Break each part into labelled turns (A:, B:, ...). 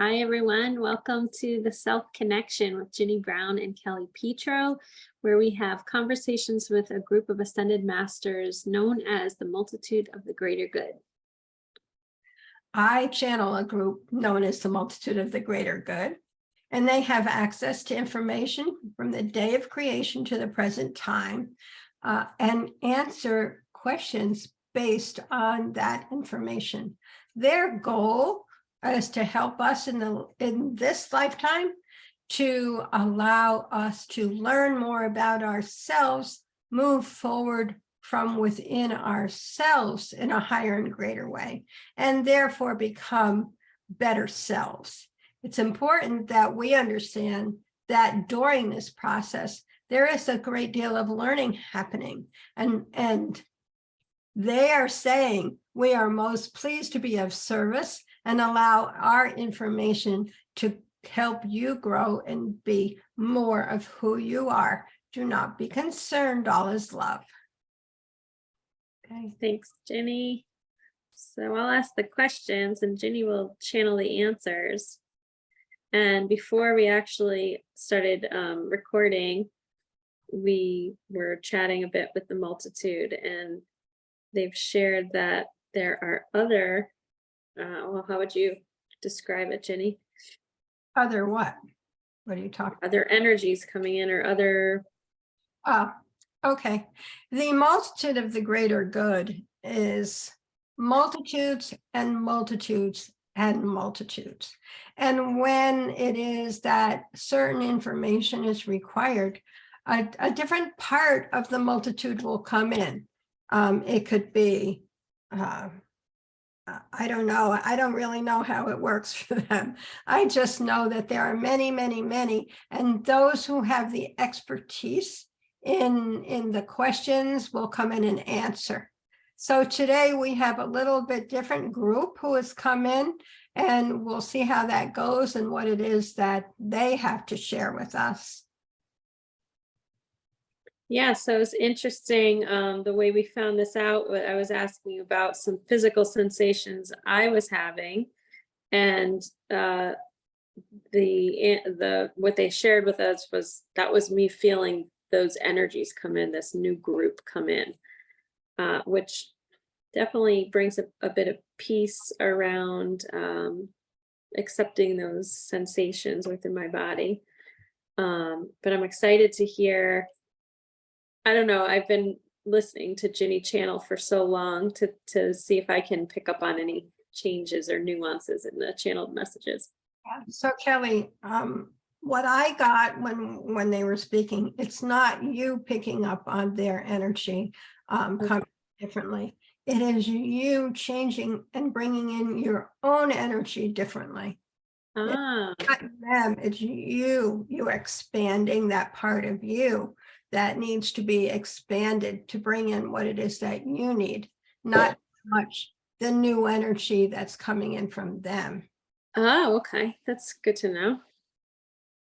A: Hi, everyone. Welcome to the Self Connection with Ginny Brown and Kelly Pietro, where we have conversations with a group of ascended masters known as the Multitude of the Greater Good.
B: I channel a group known as the Multitude of the Greater Good, and they have access to information from the day of creation to the present time and answer questions based on that information. Their goal is to help us in this lifetime to allow us to learn more about ourselves, move forward from within ourselves in a higher and greater way, and therefore become better selves. It's important that we understand that during this process, there is a great deal of learning happening. And they are saying we are most pleased to be of service and allow our information to help you grow and be more of who you are. Do not be concerned, all is love.
A: Okay, thanks, Ginny. So I'll ask the questions and Ginny will channel the answers. And before we actually started recording, we were chatting a bit with the multitude, and they've shared that there are other, well, how would you describe it, Ginny?
B: Other what? What are you talking about?
A: Other energies coming in, or other...
B: Okay. The multitude of the greater good is multitudes and multitudes and multitudes. And when it is that certain information is required, a different part of the multitude will come in. It could be, I don't know. I don't really know how it works for them. I just know that there are many, many, many, and those who have the expertise in the questions will come in and answer. So today we have a little bit different group who has come in, and we'll see how that goes and what it is that they have to share with us.
A: Yeah, so it's interesting the way we found this out. What I was asking about some physical sensations I was having, and what they shared with us was that was me feeling those energies come in, this new group come in, which definitely brings a bit of peace around accepting those sensations within my body. But I'm excited to hear. I don't know, I've been listening to Ginny channel for so long to see if I can pick up on any changes or nuances in the channeled messages.
B: So Kelly, what I got when they were speaking, it's not you picking up on their energy coming differently. It is you changing and bringing in your own energy differently. It's not them, it's you expanding that part of you that needs to be expanded to bring in what it is that you need, not much the new energy that's coming in from them.
A: Oh, okay. That's good to know.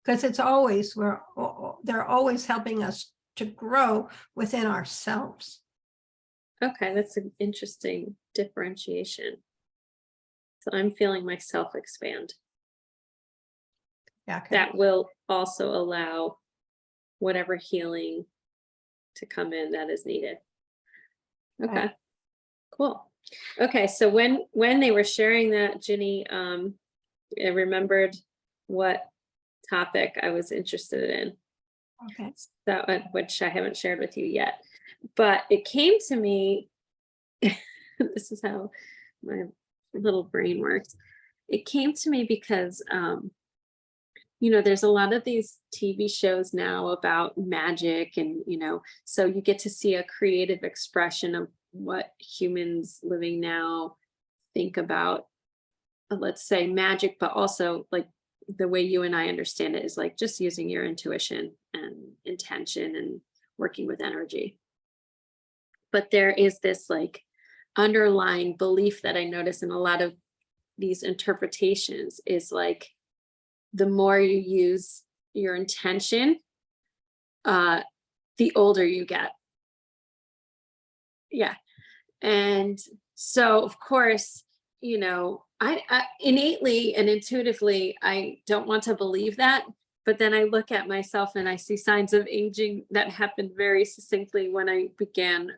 B: Because it's always, they're always helping us to grow within ourselves.
A: Okay, that's an interesting differentiation. So I'm feeling myself expand.
B: Yeah, okay.
A: That will also allow whatever healing to come in that is needed. Okay, cool. Okay, so when they were sharing that, Ginny, I remembered what topic I was interested in.
B: Okay.
A: So, which I haven't shared with you yet, but it came to me. This is how my little brain works. It came to me because there's a lot of these TV shows now about magic, and so you get to see a creative expression of what humans living now think about, let's say, magic, but also like the way you and I understand it is like just using your intuition and intention and working with energy. But there is this like underlying belief that I notice in a lot of these interpretations is like, the more you use your intention, the older you get. Yeah. And so, of course, I innately and intuitively, I don't want to believe that. But then I look at myself and I see signs of aging that happened very succinctly when I began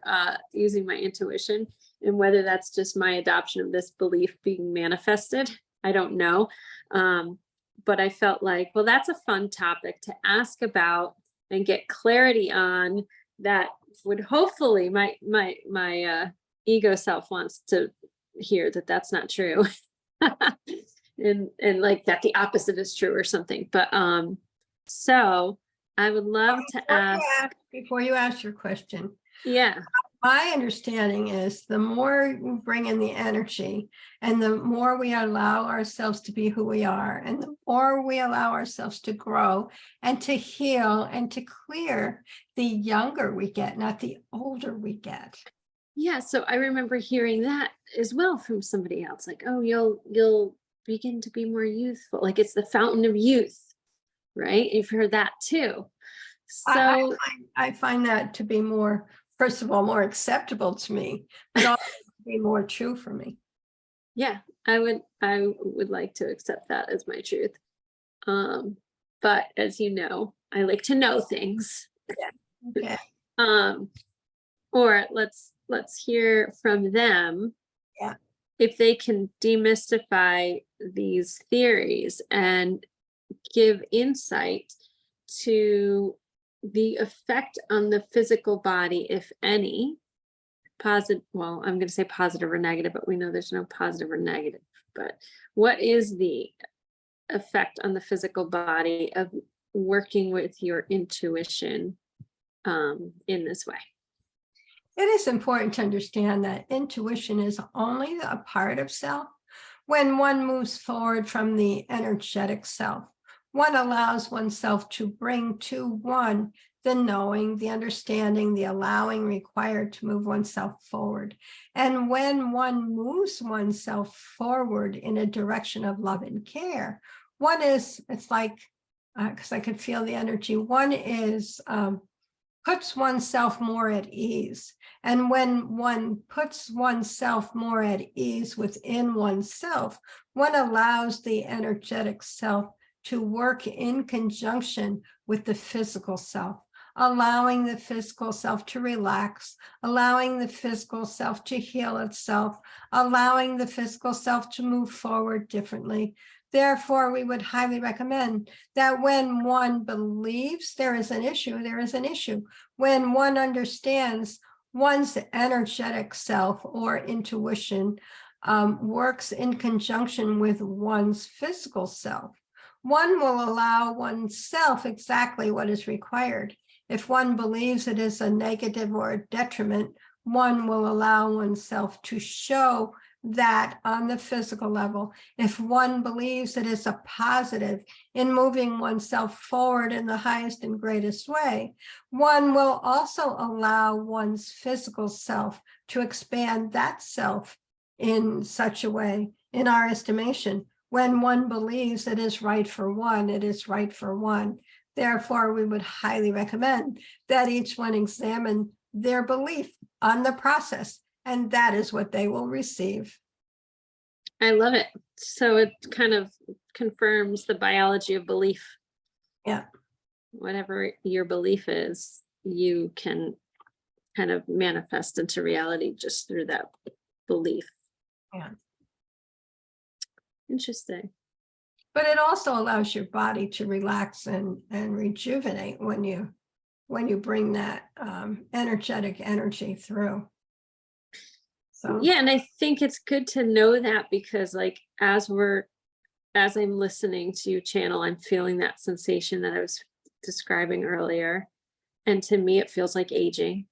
A: using my intuition. And whether that's just my adoption of this belief being manifested, I don't know. But I felt like, well, that's a fun topic to ask about and get clarity on, that would hopefully my ego self wants to hear that that's not true. And like that the opposite is true or something. But so I would love to ask.
B: Before you ask your question,
A: Yeah.
B: my understanding is the more we bring in the energy and the more we allow ourselves to be who we are, and the more we allow ourselves to grow and to heal and to clear, the younger we get, not the older we get.
A: Yeah, so I remember hearing that as well from somebody else, like, oh, you'll begin to be more youthful, like it's the fountain of youth, right? You've heard that too. So
B: I find that to be more, first of all, more acceptable to me, but also to be more true for me.
A: yeah, I would like to accept that as my truth. But as you know, I like to know things.
B: Okay.
A: Or let's hear from them.
B: Yeah.
A: If they can demystify these theories and give insight to the effect on the physical body, if any, positive, well, I'm going to say positive or negative, but we know there's no positive or negative. But what is the effect on the physical body of working with your intuition in this way?
B: It is important to understand that intuition is only a part of self. When one moves forward from the energetic self, one allows oneself to bring to one the knowing, the understanding, the allowing required to move oneself forward. And when one moves oneself forward in a direction of love and care, it's like, because I could feel the energy, one is puts oneself more at ease. And when one puts oneself more at ease within oneself, one allows the energetic self to work in conjunction with the physical self, allowing the physical self to relax, allowing the physical self to heal itself, allowing the physical self to move forward differently. Therefore, we would highly recommend that when one believes there is an issue, there is an issue. When one understands one's energetic self or intuition works in conjunction with one's physical self, one will allow oneself exactly what is required. If one believes it is a negative or a detriment, one will allow oneself to show that on the physical level. If one believes it is a positive in moving oneself forward in the highest and greatest way, one will also allow one's physical self to expand that self in such a way, in our estimation. When one believes it is right for one, it is right for one. Therefore, we would highly recommend that each one examine their belief on the process, and that is what they will receive.
A: I love it. So it kind of confirms the biology of belief.
B: Yeah.
A: Whatever your belief is, you can kind of manifest into reality just through that belief.
B: Yeah.
A: Interesting.
B: But it also allows your body to relax and rejuvenate when you bring that energetic energy through. So
A: yeah, and I think it's good to know that, because like as I'm listening to you channel, I'm feeling that sensation that I was describing earlier. And to me, it feels like aging.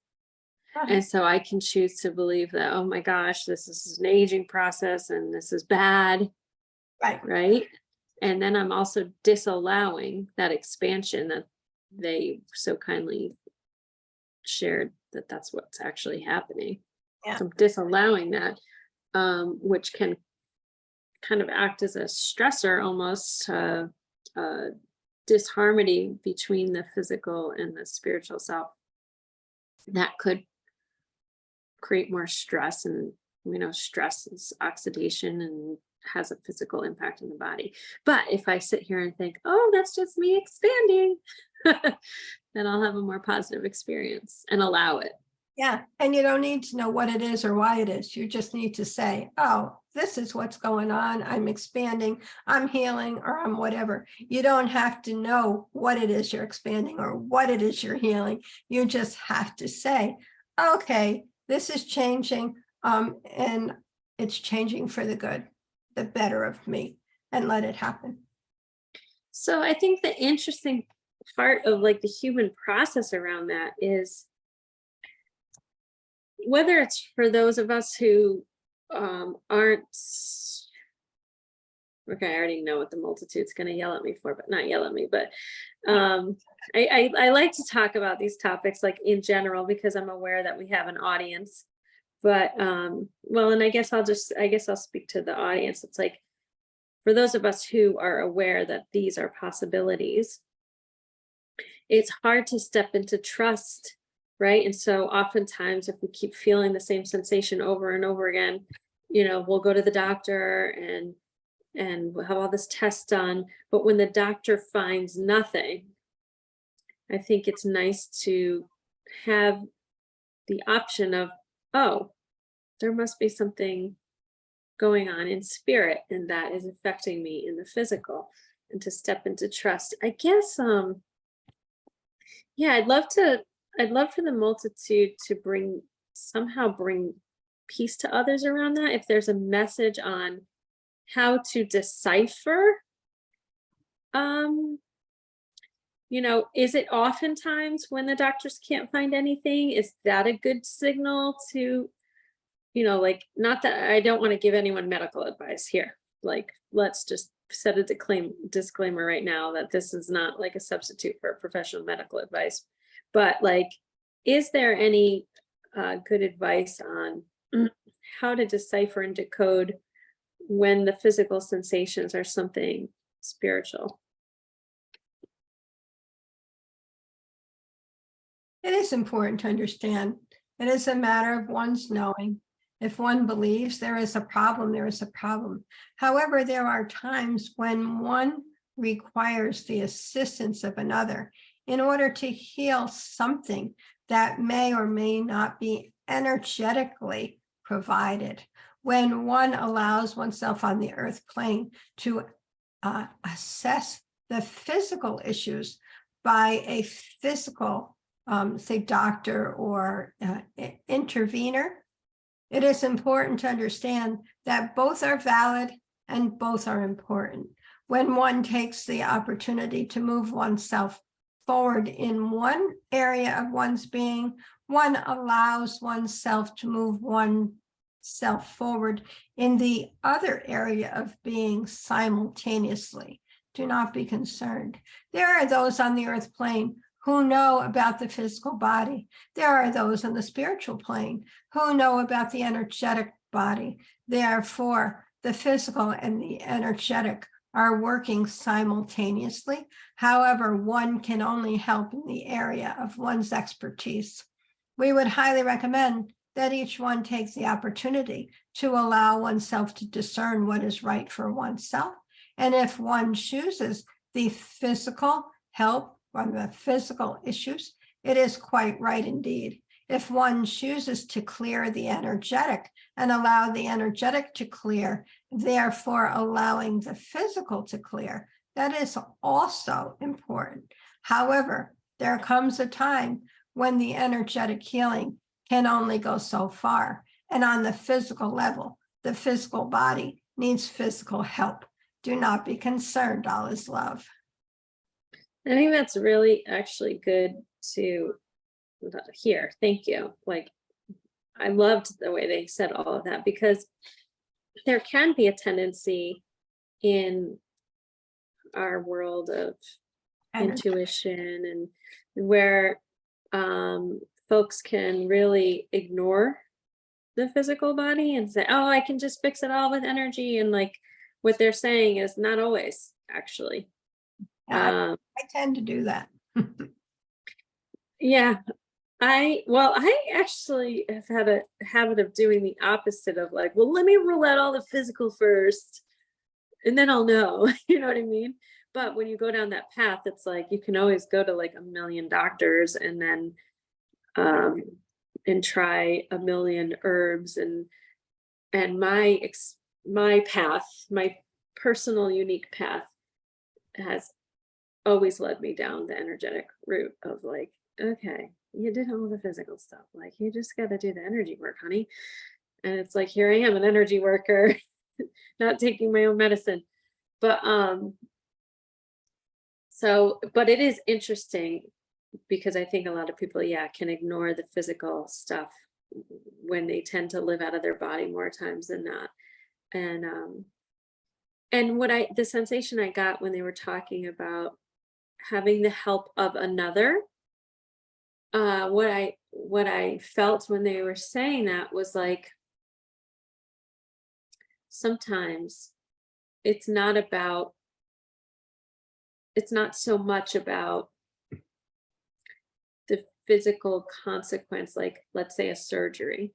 A: And so I can choose to believe that, oh my gosh, this is an aging process and this is bad. Right. And then I'm also disallowing that expansion that they so kindly shared, that that's what's actually happening.
B: Yeah.
A: So I'm disallowing that, which can kind of act as a stressor, almost disharmony between the physical and the spiritual self. That could create more stress and stress is oxidation and has a physical impact on the body. But if I sit here and think, oh, that's just me expanding, then I'll have a more positive experience and allow it.
B: Yeah. And you don't need to know what it is or why it is. You just need to say, oh, this is what's going on. I'm expanding, I'm healing, or I'm whatever. You don't have to know what it is you're expanding or what it is you're healing. You just have to say, okay, this is changing, and it's changing for the good, the better of me, and let it happen.
A: So I think the interesting part of like the human process around that is whether it's for those of us who aren't, okay, I already know what the multitude's going to yell at me for, but not yell at me, but I like to talk about these topics like in general, because I'm aware that we have an audience. But well, and I guess I'll speak to the audience. It's like, for those of us who are aware that these are possibilities, it's hard to step into trust, right? And so oftentimes if we keep feeling the same sensation over and over again, we'll go to the doctor and we'll have all this test done. But when the doctor finds nothing, I think it's nice to have the option of, oh, there must be something going on in spirit, and that is affecting me in the physical, and to step into trust. I guess, yeah, I'd love for the multitude to somehow bring peace to others around that. If there's a message on how to decipher, is it oftentimes when the doctors can't find anything, is that a good signal to, like, not that I don't want to give anyone medical advice here. Like, let's just set a disclaimer right now that this is not like a substitute for professional medical advice. But like, is there any good advice on how to decipher and decode when the physical sensations are something spiritual?
B: It is important to understand. It is a matter of one's knowing. If one believes there is a problem, there is a problem. However, there are times when one requires the assistance of another in order to heal something that may or may not be energetically provided. When one allows oneself on the earth plane to assess the physical issues by a physical, say, doctor or intervener, it is important to understand that both are valid and both are important. When one takes the opportunity to move oneself forward in one area of one's being, one allows oneself to move oneself forward in the other area of being simultaneously. Do not be concerned. There are those on the earth plane who know about the physical body. There are those on the spiritual plane who know about the energetic body. Therefore, the physical and the energetic are working simultaneously. However, one can only help in the area of one's expertise. We would highly recommend that each one takes the opportunity to allow oneself to discern what is right for oneself. And if one chooses the physical help on the physical issues, it is quite right indeed. If one chooses to clear the energetic and allow the energetic to clear, therefore allowing the physical to clear, that is also important. However, there comes a time when the energetic healing can only go so far. And on the physical level, the physical body needs physical help. Do not be concerned, all is love.
A: I think that's really actually good to hear. Thank you. Like, I loved the way they said all of that, because there can be a tendency in our world of intuition and where folks can really ignore the physical body and say, oh, I can just fix it all with energy. And like, what they're saying is not always actually.
B: I tend to do that.
A: Yeah. I actually have had a habit of doing the opposite of like, well, let me rule out all the physical first and then I'll know. You know what I mean? But when you go down that path, it's like you can always go to like a million doctors and then um and try a million herbs and my path, my personal unique path has always led me down the energetic route of like, okay, you did all the physical stuff. Like you just got to do the energy work, honey. And it's like, here I am, an energy worker, not taking my own medicine. But but it is interesting because I think a lot of people, yeah, can ignore the physical stuff when they tend to live out of their body more times than not. And the sensation I got when they were talking about having the help of another, what I felt when they were saying that was like sometimes it's not about it's not so much about the physical consequence, like let's say a surgery.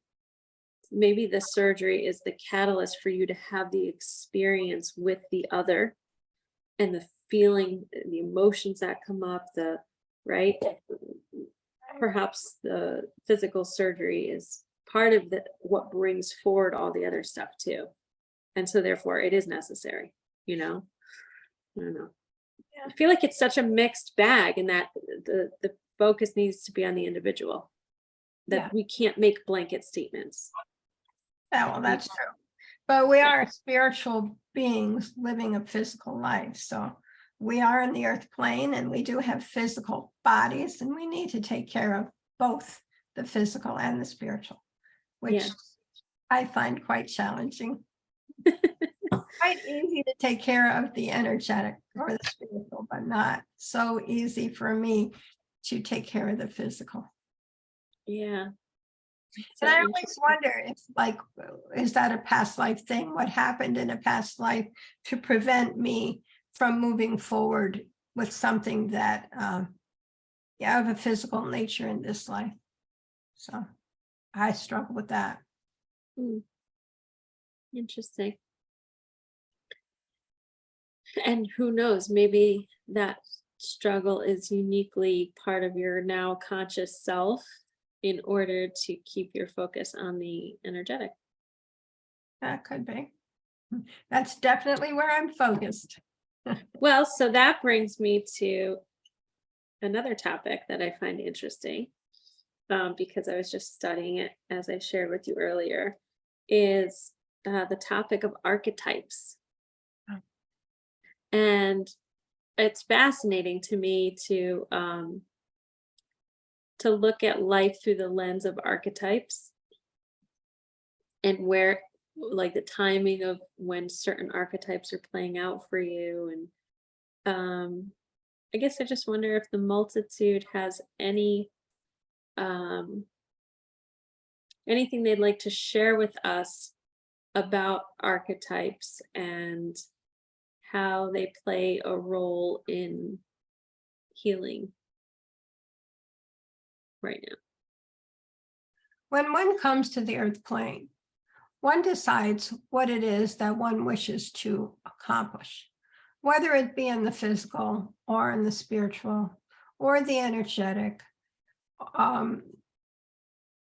A: Maybe the surgery is the catalyst for you to have the experience with the other and the feeling, the emotions that come up, the right. Perhaps the physical surgery is part of what brings forward all the other stuff too. And so therefore it is necessary, you know? I don't know.
B: Yeah.
A: I feel like it's such a mixed bag and that the focus needs to be on the individual, that
B: Yeah.
A: we can't make blanket statements.
B: Yeah, well, that's true. But we are spiritual beings living a physical life. So we are in the earth plane and we do have physical bodies, and we need to take care of both the physical and the spiritual, which
A: Yeah.
B: I find quite challenging. Quite easy to take care of the energetic or the spiritual, but not so easy for me to take care of the physical.
A: Yeah.
B: And I always wonder if, like, is that a past life thing? What happened in a past life to prevent me from moving forward with something that, yeah, of a physical nature in this life? So I struggle with that.
A: Interesting. And who knows, maybe that struggle is uniquely part of your now conscious self in order to keep your focus on the energetic.
B: That could be. That's definitely where I'm focused.
A: Well, so that brings me to another topic that I find interesting, because I was just studying it as I shared with you earlier, is the topic of archetypes.
B: Oh.
A: And it's fascinating to me to look at life through the lens of archetypes and where like the timing of when certain archetypes are playing out for you. And I guess I just wonder if the multitude has anything they'd like to share with us about archetypes and how they play a role in healing right now.
B: When one comes to the earth plane, one decides what it is that one wishes to accomplish, whether it be in the physical or in the spiritual or the energetic.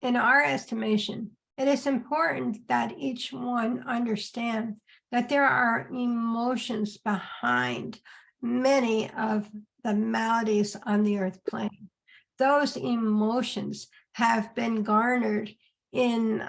B: In our estimation, it is important that each one understand that there are emotions behind many of the maladies on the earth plane. Those emotions have been garnered in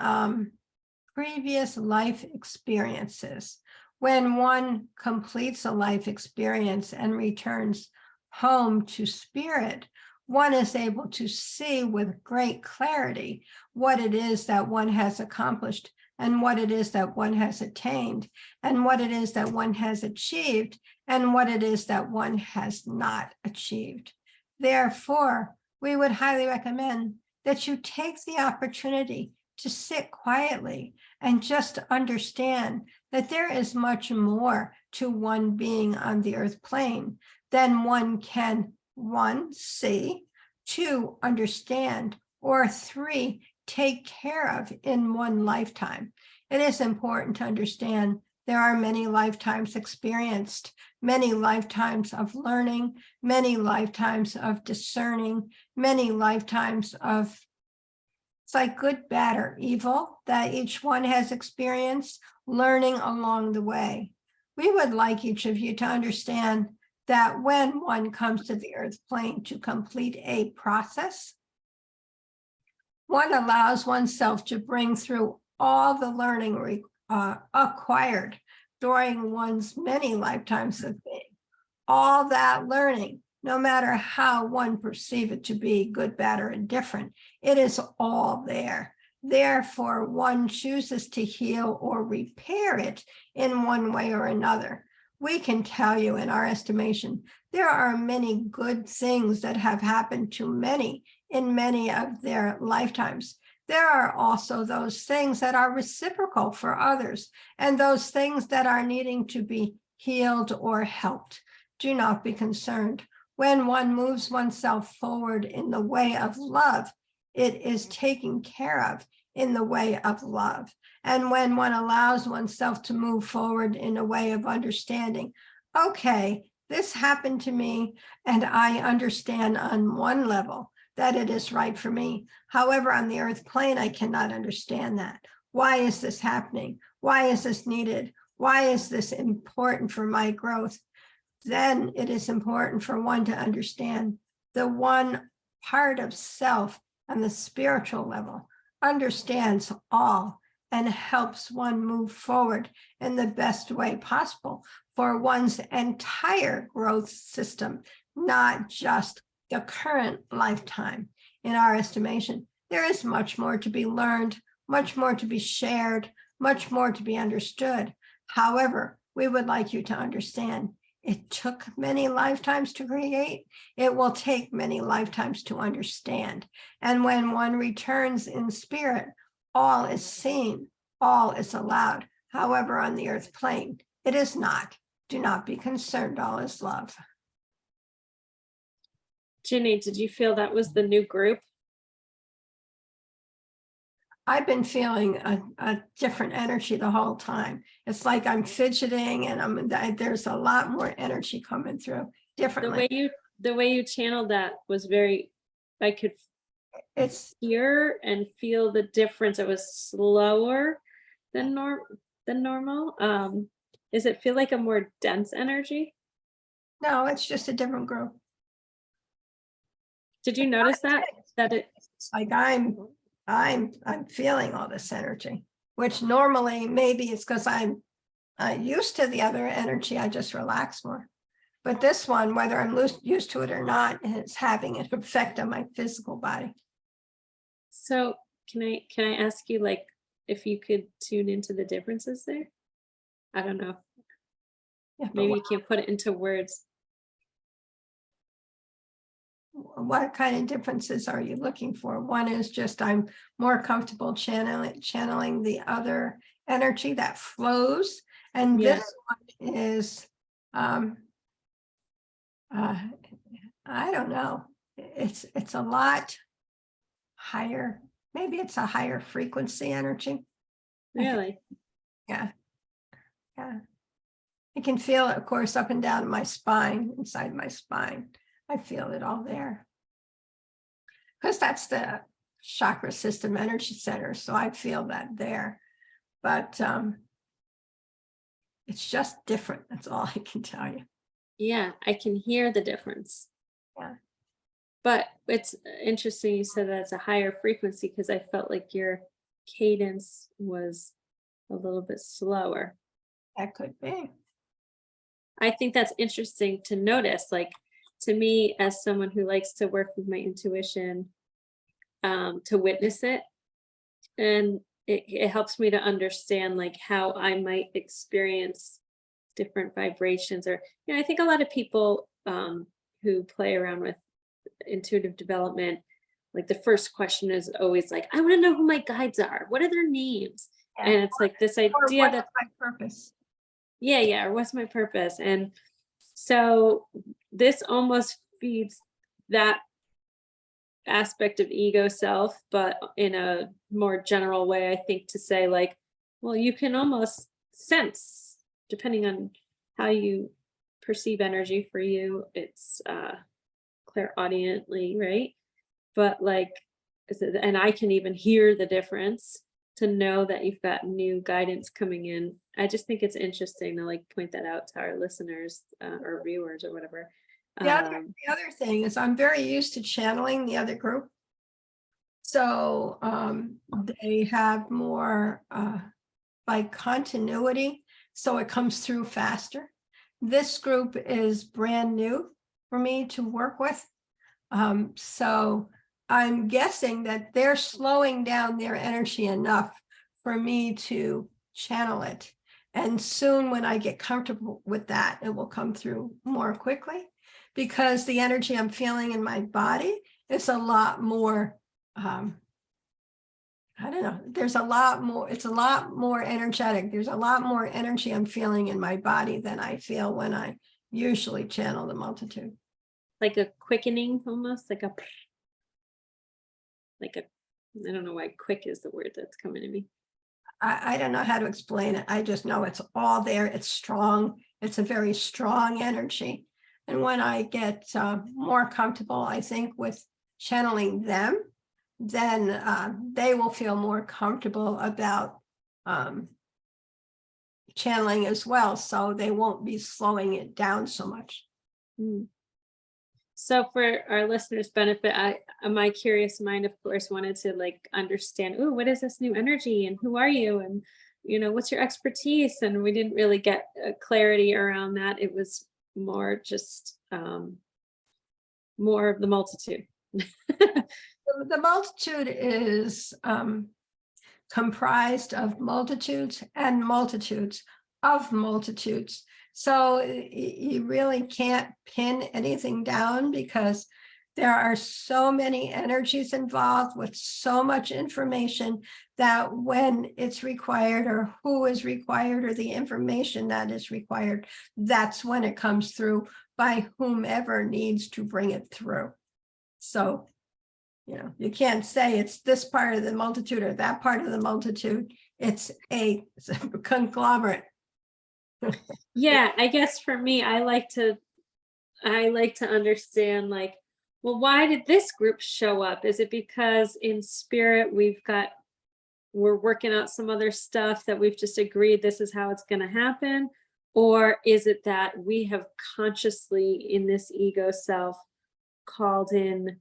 B: previous life experiences. When one completes a life experience and returns home to spirit, one is able to see with great clarity what it is that one has accomplished and what it is that one has attained and what it is that one has achieved and what it is that one has not achieved. Therefore, we would highly recommend that you take the opportunity to sit quietly and just understand that there is much more to one being on the earth plane than one can, one, see, two, understand, or 3, take care of in one lifetime. It is important to understand there are many lifetimes experienced, many lifetimes of learning, many lifetimes of discerning, many lifetimes of, it's like good, bad, or evil that each one has experienced, learning along the way. We would like each of you to understand that when one comes to the earth plane to complete a process, one allows oneself to bring through all the learning acquired during one's many lifetimes of being. All that learning, no matter how one perceive it to be good, bad, or indifferent, it is all there. Therefore, one chooses to heal or repair it in one way or another. We can tell you, in our estimation, there are many good things that have happened to many in many of their lifetimes. There are also those things that are reciprocal for others, and those things that are needing to be healed or helped. Do not be concerned. When one moves oneself forward in the way of love, it is taken care of in the way of love. And when one allows oneself to move forward in a way of understanding, okay, this happened to me, and I understand on one level that it is right for me. However, on the earth plane, I cannot understand that. Why is this happening? Why is this needed? Why is this important for my growth? Then it is important for one to understand the one part of self on the spiritual level understands all and helps one move forward in the best way possible for one's entire growth system, not just the current lifetime. In our estimation, there is much more to be learned, much more to be shared, much more to be understood. However, we would like you to understand it took many lifetimes to create. It will take many lifetimes to understand. And when one returns in spirit, all is seen, all is allowed. However, on the earth plane, it is not. Do not be concerned, all is love.
A: Ginny, did you feel that was the new group?
B: I've been feeling a different energy the whole time. It's like I'm fidgeting, and there's a lot more energy coming through differently.
A: The way you channeled that was very, I could hear and feel the difference. It was slower than normal. Does it feel like a more dense energy?
B: No, it's just a different group.
A: Did you notice that
B: it's like I'm feeling all this energy, which normally maybe it's because I'm used to the other energy. I just relax more. But this one, whether I'm used to it or not, is having an effect on my physical body.
A: So can I ask you, like, if you could tune into the differences there? I don't know.
B: Yeah,
A: maybe you can't put it into words.
B: What kind of differences are you looking for? One is just I'm more comfortable channeling the other energy that flows. And this one is, I don't know. It's a lot higher. Maybe it's a higher frequency energy.
A: Really?
B: Yeah. Yeah. I can feel it, of course, up and down my spine, inside my spine. I feel it all there. Because that's the chakra system energy center. So I feel that there. But it's just different. That's all I can tell you.
A: Yeah, I can hear the difference.
B: Yeah.
A: But it's interesting you said that it's a higher frequency, because I felt like your cadence was a little bit slower.
B: That could be.
A: I think that's interesting to notice. Like, to me, as someone who likes to work with my intuition, to witness it, and it helps me to understand like how I might experience different vibrations. Or, I think a lot of people who play around with intuitive development, like the first question is always like, I want to know who my guides are. What are their names? Yeah. And it's like this idea that
B: my purpose.
A: Yeah, or what's my purpose? And so this almost feeds that aspect of ego self, but in a more general way, I think to say like, well, you can almost sense, depending on how you perceive energy for you, it's clairaudiently, right? But like, and I can even hear the difference to know that you've got new guidance coming in. I just think it's interesting to like point that out to our listeners or viewers or whatever.
B: The other thing is I'm very used to channeling the other group. So they have more like continuity, so it comes through faster. This group is brand new for me to work with. So I'm guessing that they're slowing down their energy enough for me to channel it. And soon when I get comfortable with that, it will come through more quickly, because the energy I'm feeling in my body is a lot more, I don't know, there's a lot more, it's a lot more energetic. There's a lot more energy I'm feeling in my body than I feel when I usually channel the multitude.
A: Like a quickening, almost like a, I don't know why quick is the word that's coming to me.
B: I don't know how to explain it. I just know it's all there. It's strong. It's a very strong energy. And when I get more comfortable, I think, with channeling them, then they will feel more comfortable about channeling as well. So they won't be slowing it down so much.
A: Mm. So for our listeners' benefit, my curious mind, of course, wanted to like understand, oh, what is this new energy and who are you? And, you know, what's your expertise? And we didn't really get clarity around that. It was more just more of the multitude.
B: The multitude is comprised of multitudes and multitudes of multitudes. So you really can't pin anything down, because there are so many energies involved with so much information that when it's required, or who is required, or the information that is required, that's when it comes through by whomever needs to bring it through. So, you know, you can't say it's this part of the multitude or that part of the multitude. It's a conglomerate.
A: Yeah, I guess for me, I like to understand like, well, why did this group show up? Is it because in spirit we're working out some other stuff that we've just agreed this is how it's going to happen? Or is it that we have consciously in this ego self called in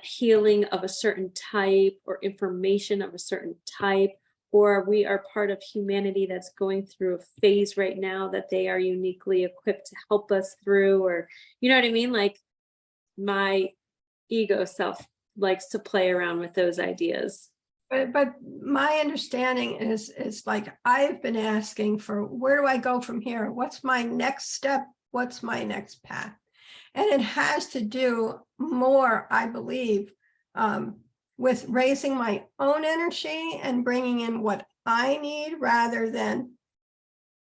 A: healing of a certain type or information of a certain type, or we are part of humanity that's going through a phase right now that they are uniquely equipped to help us through? Or, you know what I mean? Like my ego self likes to play around with those ideas.
B: But my understanding is like, I've been asking for, where do I go from here? What's my next step? What's my next path? And it has to do more, I believe, with raising my own energy and bringing in what I need, rather than,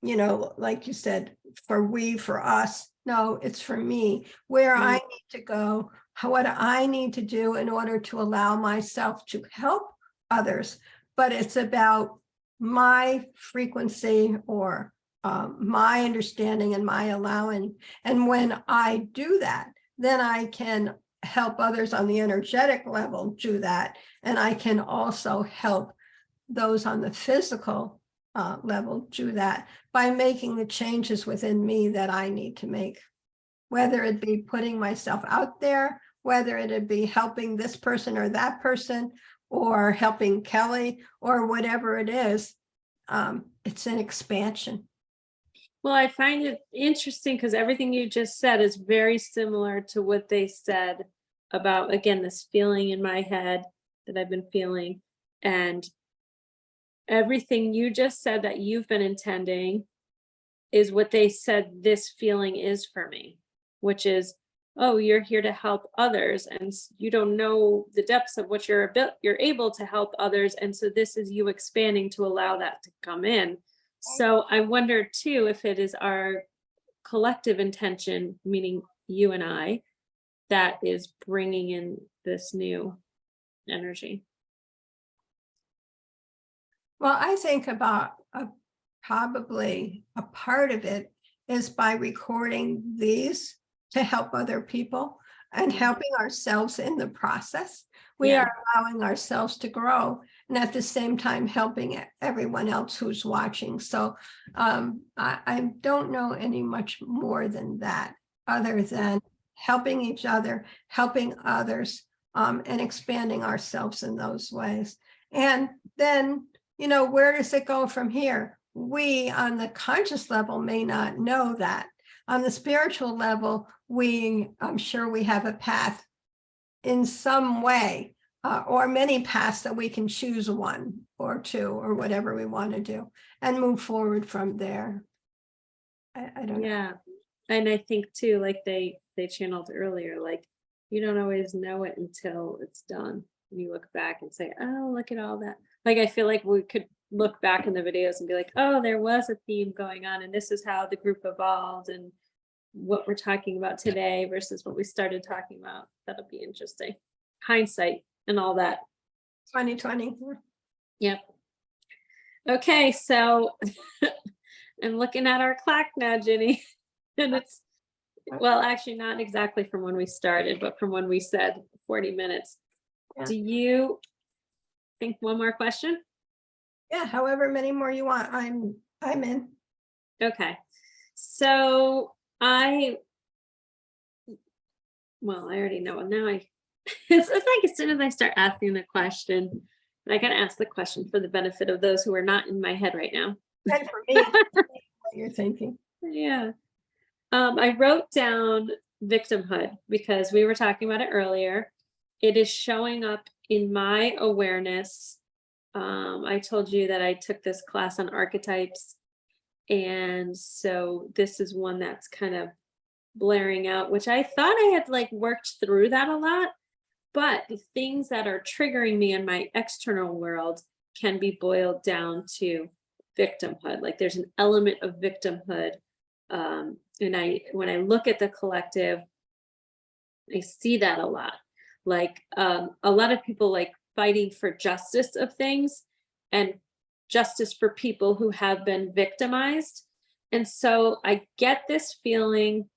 B: you know, like you said, for us. No, it's for me, where I need to go, what I need to do in order to allow myself to help others. But it's about my frequency, or my understanding and my allowing. And when I do that, then I can help others on the energetic level do that. And I can also help those on the physical level do that by making the changes within me that I need to make, whether it be putting myself out there, whether it be helping this person or that person, or helping Kelly, or whatever it is. It's an expansion.
A: Well, I find it interesting because everything you just said is very similar to what they said about, again, this feeling in my head that I've been feeling. And everything you just said that you've been intending is what they said this feeling is for me, which is, oh, you're here to help others, and you don't know the depths of what you're able to help others. And so this is you expanding to allow that to come in. So I wonder too, if it is our collective intention, meaning you and I, that is bringing in this new energy?
B: Well, I think about probably a part of it is by recording these to help other people and helping ourselves in the process. We
A: Yeah.
B: are allowing ourselves to grow and at the same time helping everyone else who's watching. So I don't know any much more than that, other than helping each other, helping others, and expanding ourselves in those ways. And then, where does it go from here? We on the conscious level may not know that. On the spiritual level, I'm sure we have a path in some way, or many paths that we can choose one or two or whatever we want to do and move forward from there. I don't know.
A: Yeah. And I think too, like they channeled earlier, like you don't always know it until it's done. And you look back and say, oh, look at all that. Like I feel like we could look back in the videos and be like, oh, there was a theme going on, and this is how the group evolved and what we're talking about today versus what we started talking about. That'll be interesting. Hindsight and all that.
B: 2020.
A: Yep. Okay, so I'm looking at our clock now, Ginny. And it's, well, actually not exactly from when we started, but from when we said 40 minutes.
B: Yeah.
A: Do you think one more question?
B: Yeah, however many more you want, I'm in.
A: Okay. So I already know. Now it's like as soon as I start asking the question, I gotta ask the question for the benefit of those who are not in my head right now.
B: And for me, what you're thinking.
A: Yeah. I wrote down victimhood because we were talking about it earlier. It is showing up in my awareness. I told you that I took this class on archetypes. And so this is one that's kind of blaring out, which I thought I had like worked through that a lot. But the things that are triggering me in my external world can be boiled down to victimhood. Like there's an element of victimhood. And when I look at the collective, I see that a lot. Like a lot of people like fighting for justice of things and justice for people who have been victimized. And so I get this feeling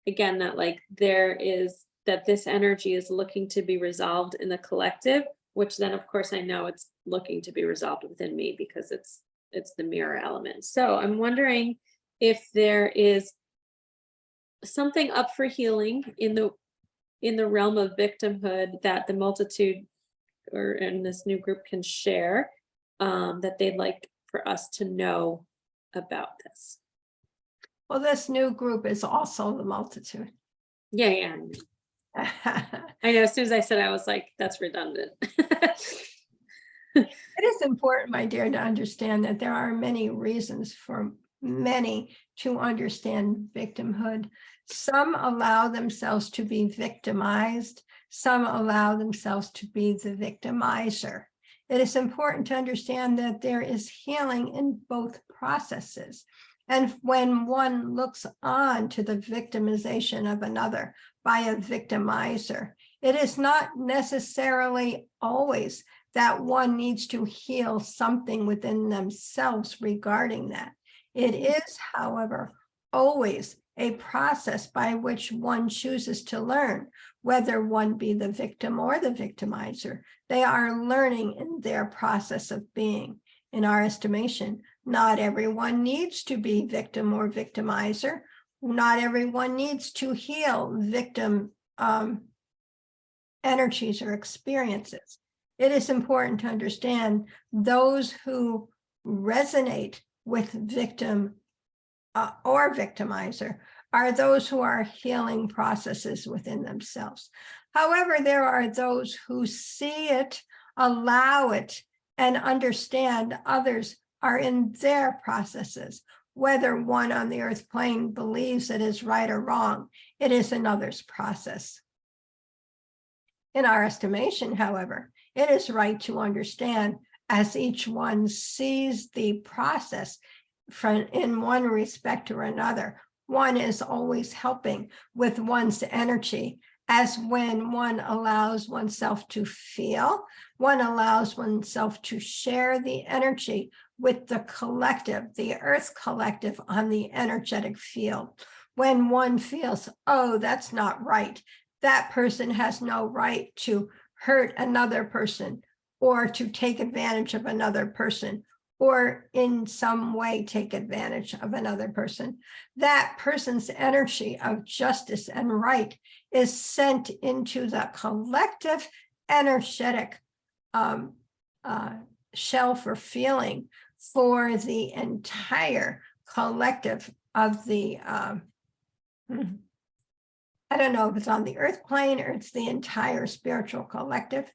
A: again that like that this energy is looking to be resolved in the collective, which then of course I know it's looking to be resolved within me because it's the mirror element. So I'm wondering if there is something up for healing in the realm of victimhood that the multitude or in this new group can share, that they'd like for us to know about this.
B: Well, this new group is also the multitude.
A: Yeah. I know, as soon as I said, I was like, that's redundant.
B: It is important, my dear, to understand that there are many reasons for many to understand victimhood. Some allow themselves to be victimized. Some allow themselves to be the victimizer. It is important to understand that there is healing in both processes. And when one looks on to the victimization of another by a victimizer, it is not necessarily always that one needs to heal something within themselves regarding that. It is, however, always a process by which one chooses to learn, whether one be the victim or the victimizer. They are learning in their process of being. In our estimation, not everyone needs to be victim or victimizer. Not everyone needs to heal victim energies or experiences. It is important to understand those who resonate with victim or victimizer are those who are healing processes within themselves. However, there are those who see it, allow it, and understand others are in their processes. Whether one on the earth plane believes it is right or wrong, it is another's process. In our estimation, however, it is right to understand as each one sees the process in one respect or another. One is always helping with one's energy as when one allows oneself to feel, one allows oneself to share the energy with the collective, the earth collective on the energetic field. When one feels, oh, that's not right, that person has no right to hurt another person or to take advantage of another person or in some way take advantage of another person. That person's energy of justice and right is sent into the collective energetic shell for feeling for the entire collective of the, I don't know if it's on the earth plane or it's the entire spiritual collective.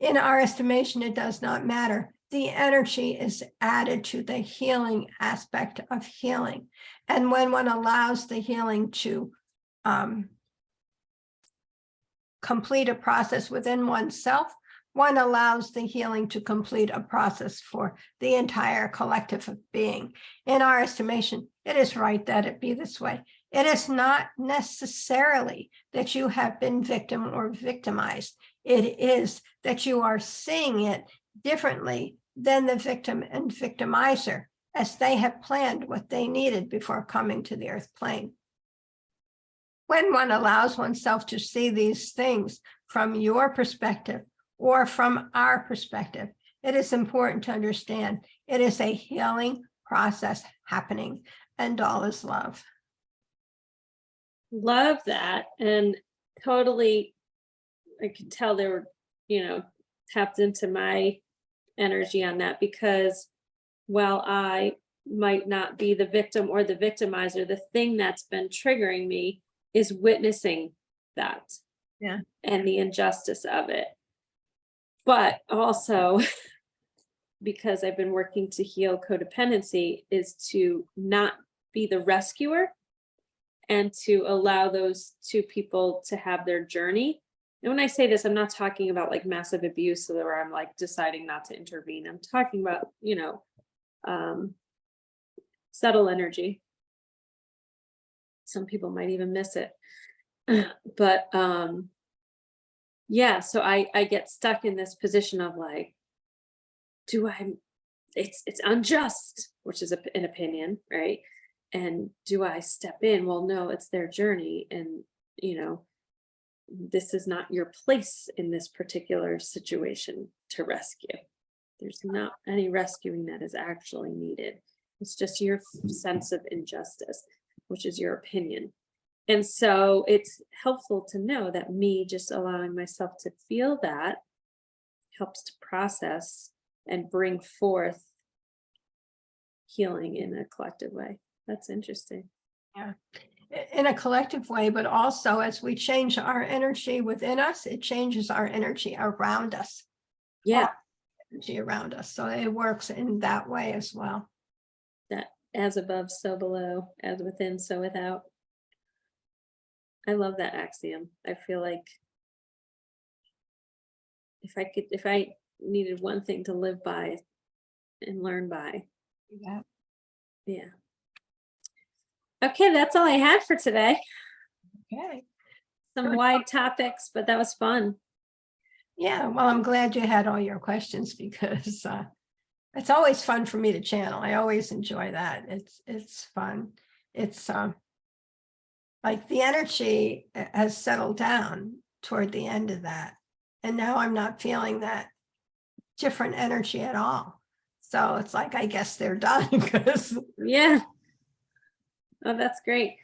B: In our estimation, it does not matter. The energy is added to the healing aspect of healing. And when one allows the healing to complete a process within oneself, one allows the healing to complete a process for the entire collective of being. In our estimation, it is right that it be this way. It is not necessarily that you have been victim or victimized. It is that you are seeing it differently than the victim and victimizer, as they have planned what they needed before coming to the earth plane. When one allows oneself to see these things from your perspective or from our perspective, it is important to understand it is a healing process happening, and all is love.
A: Love that. And totally, I could tell they were, tapped into my energy on that, because while I might not be the victim or the victimizer, the thing that's been triggering me is witnessing that.
B: Yeah.
A: And the injustice of it. But also, because I've been working to heal codependency, is to not be the rescuer and to allow those two people to have their journey. And when I say this, I'm not talking about like massive abuse where I'm like deciding not to intervene. I'm talking about, subtle energy. Some people might even miss it. But yeah, so I get stuck in this position of like, it's unjust, which is an opinion, right? And do I step in? Well, no, it's their journey. And, this is not your place in this particular situation to rescue. There's not any rescuing that is actually needed. It's just your sense of injustice, which is your opinion. And so it's helpful to know that me just allowing myself to feel that helps to process and bring forth healing in a collective way. That's interesting.
B: Yeah, in a collective way, but also as we change our energy within us, it changes our energy around us.
A: Yeah.
B: Energy around us. So it works in that way as well.
A: That as above, so below, as within, so without. I love that axiom. I feel like if I needed one thing to live by and learn by. Yeah. Okay, that's all I had for today.
B: Okay.
A: Some wide topics, but that was fun.
B: Yeah, well, I'm glad you had all your questions, because it's always fun for me to channel. I always enjoy that. It's fun. It's like the energy has settled down toward the end of that. And now I'm not feeling that different energy at all. So it's like, I guess they're done, because
A: Yeah. Oh, that's great.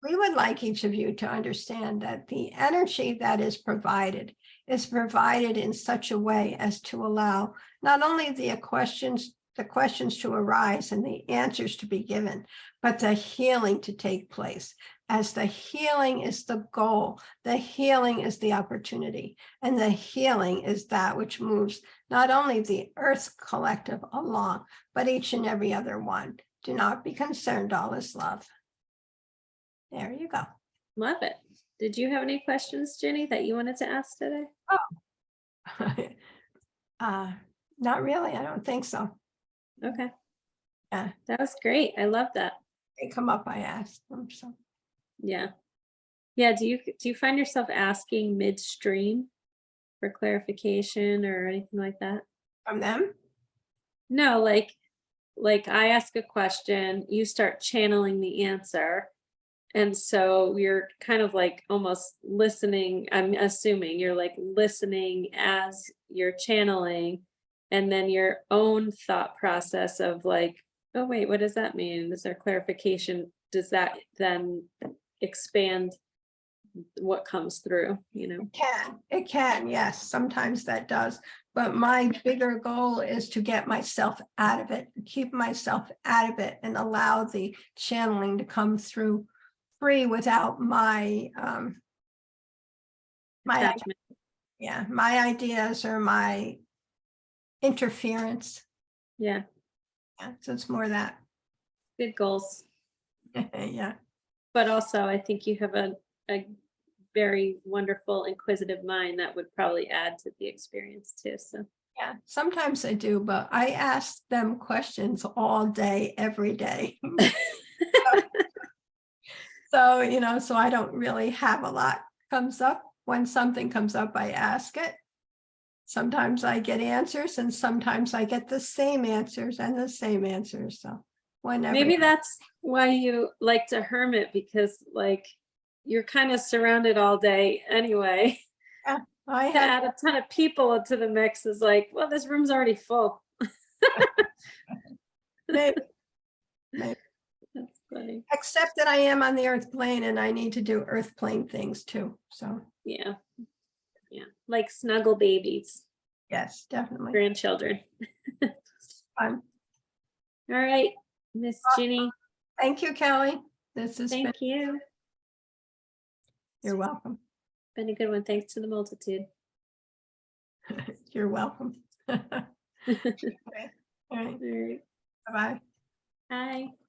B: we would like each of you to understand that the energy that is provided in such a way as to allow not only the questions to arise and the answers to be given, but the healing to take place. As the healing is the goal, the healing is the opportunity, and the healing is that which moves not only the Earth collective along, but each and every other one. Do not be concerned, all is love. There you go.
A: Love it. Did you have any questions, Ginny, that you wanted to ask today?
B: Not really. I don't think so.
A: Okay.
B: Yeah.
A: That was great. I love that.
B: They come up, I asked them. So
A: Yeah. Yeah, do you find yourself asking midstream for clarification or anything like that?
B: from them.
A: No, like I ask a question, you start channeling the answer. And so you're kind of like almost listening. I'm assuming you're like listening as you're channeling, and then your own thought process of like, oh, wait, what does that mean? Is there clarification? Does that then expand what comes through, you know?
B: It can, yes, sometimes that does. But my bigger goal is to get myself out of it, keep myself out of it and allow the channeling to come through free without my my
A: Attachment.
B: my ideas or my interference.
A: Yeah,
B: Yeah, so it's more that.
A: good goals.
B: Yeah.
A: But also, I think you have a very wonderful, inquisitive mind that would probably add to the experience too. So,
B: Yeah, sometimes I do, but I ask them questions all day, every day. So, so I don't really have a lot comes up. When something comes up, I ask it. Sometimes I get answers and sometimes I get the same answers and the same answers. So whenever.
A: maybe that's why you like to hermit, because like you're kind of surrounded all day anyway.
B: Yeah, I
A: To
B: have.
A: add a ton of people into the mix is like, well, this room's already full.
B: Maybe, maybe.
A: That's funny.
B: Except that I am on the earth plane and I need to do earth plane things too. So
A: Yeah. Yeah. Like snuggle babies,
B: yes, definitely.
A: grandchildren.
B: Fun.
A: All right, Miss Ginny.
B: Thank you, Kelly. This has been,
A: Thank you.
B: you're welcome.
A: Been a good one. Thanks to the multitude.
B: You're welcome.
A: All
B: Okay. All right.
A: right.
B: Bye-bye.
A: Bye.